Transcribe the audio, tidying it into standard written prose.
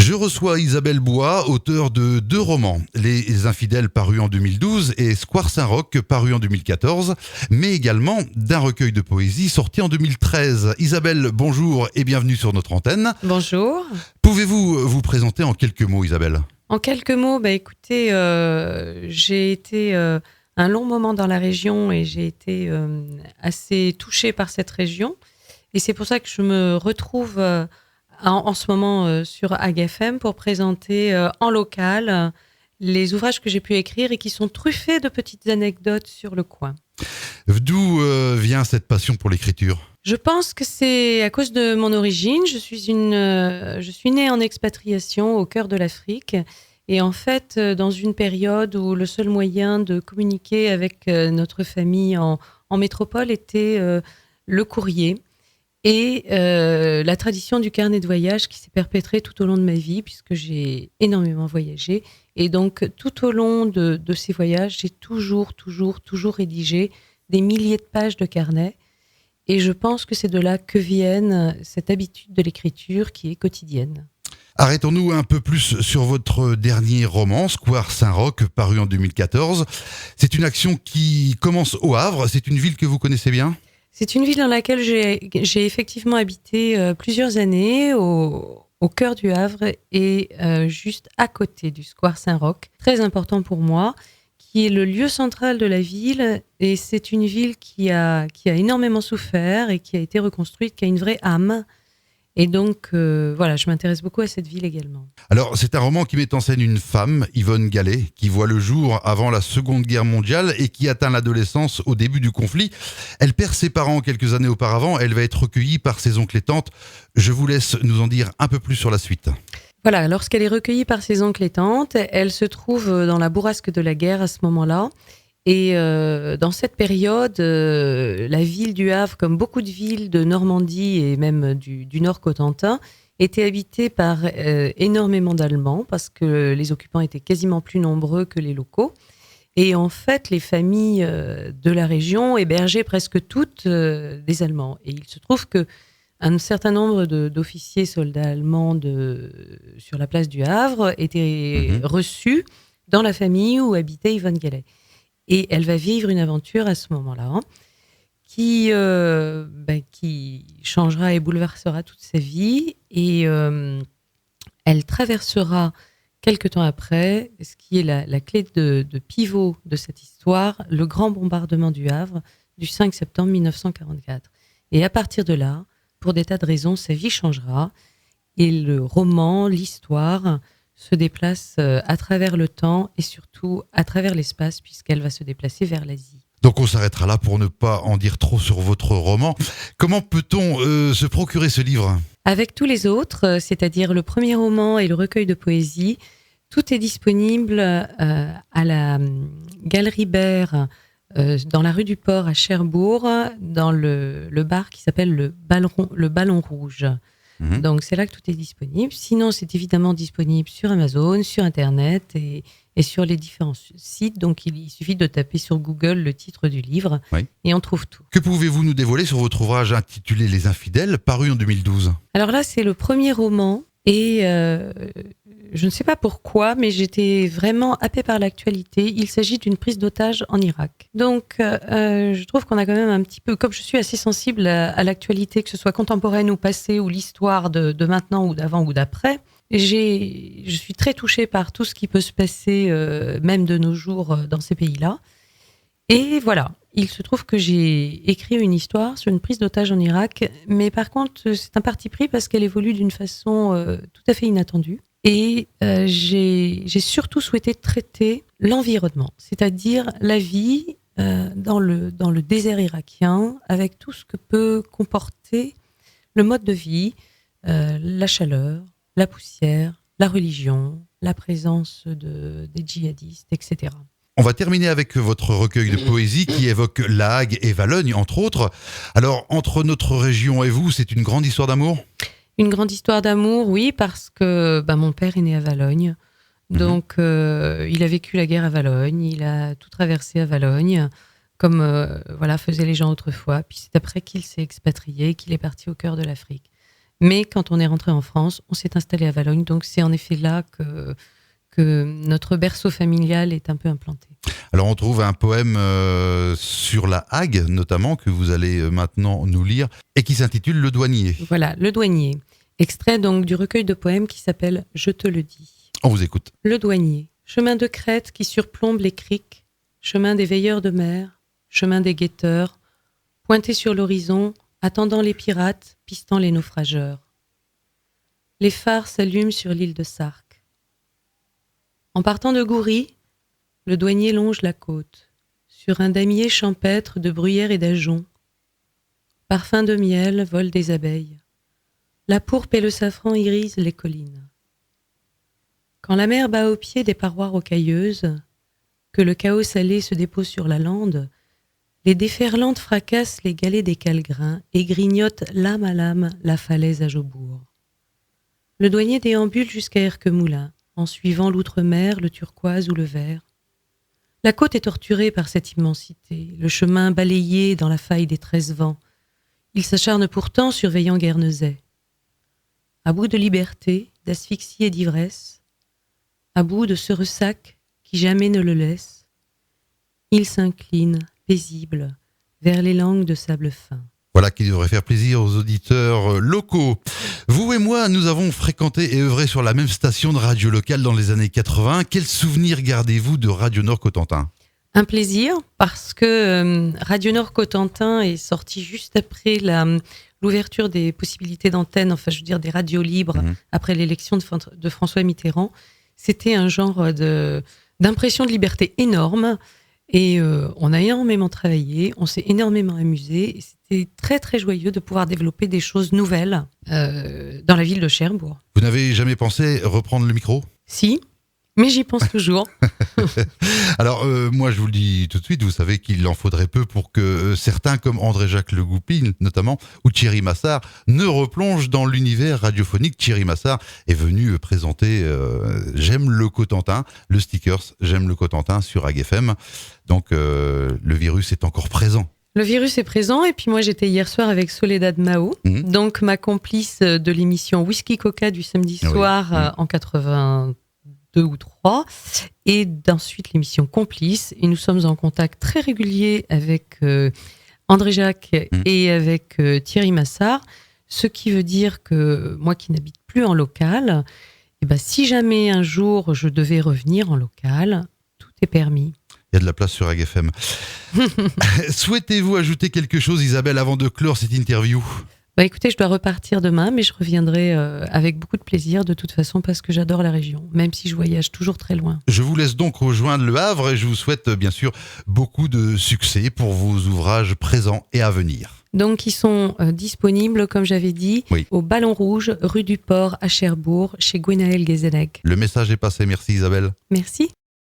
Je reçois Isabelle Bois, auteure de 2 romans, Les Infidèles paru en 2012 et Square Saint-Roch paru en 2014, mais également d'un recueil de poésie sorti en 2013. Isabelle, bonjour et bienvenue sur notre antenne. Bonjour. Pouvez-vous vous présenter en quelques mots, Isabelle ? En quelques mots, écoutez, j'ai été un long moment dans la région et j'ai été assez touchée par cette région. Et c'est pour ça que je me retrouve en ce moment sur AgFM pour présenter en local les ouvrages que j'ai pu écrire et qui sont truffés de petites anecdotes sur le coin. D'où vient cette passion pour l'écriture ? Je pense que c'est à cause de mon origine. Je suis née en expatriation au cœur de l'Afrique. Et en fait, dans une période où le seul moyen de communiquer avec notre famille en métropole était le courrier et la tradition du carnet de voyage qui s'est perpétrée tout au long de ma vie puisque j'ai énormément voyagé. Et donc, tout au long de ces voyages, j'ai toujours rédigé des milliers de pages de carnet. Et je pense que c'est de là que vienne cette habitude de l'écriture qui est quotidienne. Arrêtons-nous un peu plus sur votre dernier roman, Square Saint-Roch, paru en 2014. C'est une action qui commence au Havre. C'est une ville que vous connaissez bien ? C'est une ville dans laquelle j'ai effectivement habité plusieurs années, au cœur du Havre et juste à côté du Square Saint-Roch. Très important pour moi, qui est le lieu central de la ville. Et c'est une ville qui a énormément souffert et qui a été reconstruite, qui a une vraie âme. Et donc, voilà, je m'intéresse beaucoup à cette ville également. Alors, c'est un roman qui met en scène une femme, Yvonne Gallet, qui voit le jour avant la Seconde Guerre mondiale et qui atteint l'adolescence au début du conflit. Elle perd ses parents quelques années auparavant. Elle va être recueillie par ses oncles et tantes. Je vous laisse nous en dire un peu plus sur la suite. Voilà, lorsqu'elle est recueillie par ses oncles et tantes, elle se trouve dans la bourrasque de la guerre à ce moment-là. Et dans cette période, la ville du Havre, comme beaucoup de villes de Normandie et même du Nord Cotentin, était habitée par énormément d'Allemands parce que les occupants étaient quasiment plus nombreux que les locaux. Et en fait, les familles de la région hébergeaient presque toutes des Allemands. Et il se trouve que un certain nombre d'officiers soldats allemands sur la place du Havre étaient reçus dans la famille où habitait Yvonne Gallet. Et elle va vivre une aventure à ce moment-là qui changera et bouleversera toute sa vie. Et elle traversera, quelque temps après, ce qui est la clé de pivot de cette histoire, le grand bombardement du Havre du 5 septembre 1944. Et à partir de là, pour des tas de raisons, sa vie changera. Et le roman, l'histoire, se déplace à travers le temps et surtout à travers l'espace puisqu'elle va se déplacer vers l'Asie. Donc on s'arrêtera là pour ne pas en dire trop sur votre roman. Comment peut-on se procurer ce livre ? Avec tous les autres, c'est-à-dire le premier roman et le recueil de poésie, tout est disponible à la Galerie Bert dans la rue du Port à Cherbourg, dans le bar qui s'appelle le Ballon Rouge. Donc, c'est là que tout est disponible. Sinon, c'est évidemment disponible sur Amazon, sur Internet et sur les différents sites. Donc, il suffit de taper sur Google le titre du livre et on trouve tout. Que pouvez-vous nous dévoiler sur votre ouvrage intitulé Les Infidèles, paru en 2012 ? Alors là, c'est le premier roman et je ne sais pas pourquoi, mais j'étais vraiment happée par l'actualité. Il s'agit d'une prise d'otage en Irak. Donc, je trouve qu'on a quand même un petit peu, comme je suis assez sensible à l'actualité, que ce soit contemporaine ou passée, ou l'histoire de maintenant ou d'avant ou d'après, je suis très touchée par tout ce qui peut se passer, même de nos jours, dans ces pays-là. Et voilà, il se trouve que j'ai écrit une histoire sur une prise d'otage en Irak, mais par contre, c'est un parti pris parce qu'elle évolue d'une façon tout à fait inattendue. Et j'ai surtout souhaité traiter l'environnement, c'est-à-dire la vie dans le désert irakien, avec tout ce que peut comporter le mode de vie, la chaleur, la poussière, la religion, la présence des djihadistes, etc. On va terminer avec votre recueil de poésie qui évoque La Hague et Valogne, entre autres. Alors, entre notre région et vous, c'est une grande histoire d'amour ? Une grande histoire d'amour, oui, parce que mon père est né à Valogne. Donc, il a vécu la guerre à Valogne, il a tout traversé à Valogne, comme faisaient les gens autrefois. Puis c'est après qu'il s'est expatrié, qu'il est parti au cœur de l'Afrique. Mais quand on est rentré en France, on s'est installé à Valognes. Donc c'est en effet là que notre berceau familial est un peu implanté. Alors on trouve un poème sur la Hague, notamment, que vous allez maintenant nous lire, et qui s'intitule Le Douanier. Voilà, Le Douanier. Extrait donc du recueil de poèmes qui s'appelle Je te le dis. On vous écoute. Le Douanier. Chemin de crête qui surplombe les criques, chemin des veilleurs de mer, chemin des guetteurs, pointé sur l'horizon, attendant les pirates, pistant les naufrageurs. Les phares s'allument sur l'île de Sark. En partant de Goury, le douanier longe la côte, sur un damier champêtre de bruyères et d'ajoncs. Parfum de miel volent des abeilles. La pourpre et le safran irisent les collines. Quand la mer bat au pied des parois rocailleuses, que le chaos salé se dépose sur la lande, les déferlantes fracassent les galets des calgrins et grignotent lame à lame la falaise à Jaubourg. Le douanier déambule jusqu'à Erquemoulin, en suivant l'outre-mer, le turquoise ou le vert. La côte est torturée par cette immensité, le chemin balayé dans la faille des 13 vents. Il s'acharne pourtant surveillant Guernesey. À bout de liberté, d'asphyxie et d'ivresse, à bout de ce ressac qui jamais ne le laisse, il s'incline, paisible, vers les langues de sable fin. Voilà qui devrait faire plaisir aux auditeurs locaux. Vous et moi, nous avons fréquenté et œuvré sur la même station de radio locale dans les années 80. Quels souvenirs gardez-vous de Radio Nord Cotentin ? Un plaisir, parce que Radio Nord Cotentin est sorti juste après l'ouverture des possibilités d'antenne, enfin je veux dire des radios libres, après l'élection de François Mitterrand. C'était un genre d'impression de liberté énorme. Et on a énormément travaillé, on s'est énormément amusé. Et c'était très très joyeux de pouvoir développer des choses nouvelles dans la ville de Cherbourg. Vous n'avez jamais pensé reprendre le micro ? Si, mais j'y pense toujours. Alors moi je vous le dis tout de suite, vous savez qu'il en faudrait peu pour que certains comme André-Jacques Le Goupil notamment ou Thierry Massart ne replongent dans l'univers radiophonique. Thierry Massart est venu présenter J'aime le Cotentin, le stickers J'aime le Cotentin sur Ag FM. Donc le virus est encore présent. Le virus est présent et puis moi j'étais hier soir avec Soledad Mao, donc ma complice de l'émission Whisky Coca du samedi soir en 82 ou 3 et d'ensuite l'émission Complice et nous sommes en contact très régulier avec André Jacques et avec Thierry Massart, ce qui veut dire que moi qui n'habite plus en local, et ben, si jamais un jour je devais revenir en local, tout est permis. Il y a de la place sur Ag FM. Souhaitez-vous ajouter quelque chose, Isabelle, avant de clore cette interview ? Bah écoutez, je dois repartir demain, mais je reviendrai avec beaucoup de plaisir de toute façon parce que j'adore la région, même si je voyage toujours très loin. Je vous laisse donc rejoindre Le Havre et je vous souhaite bien sûr beaucoup de succès pour vos ouvrages présents et à venir. Donc ils sont disponibles, comme j'avais dit, au Ballon Rouge, rue du Port à Cherbourg, chez Gwenaël Guézenec. Le message est passé, merci Isabelle. Merci.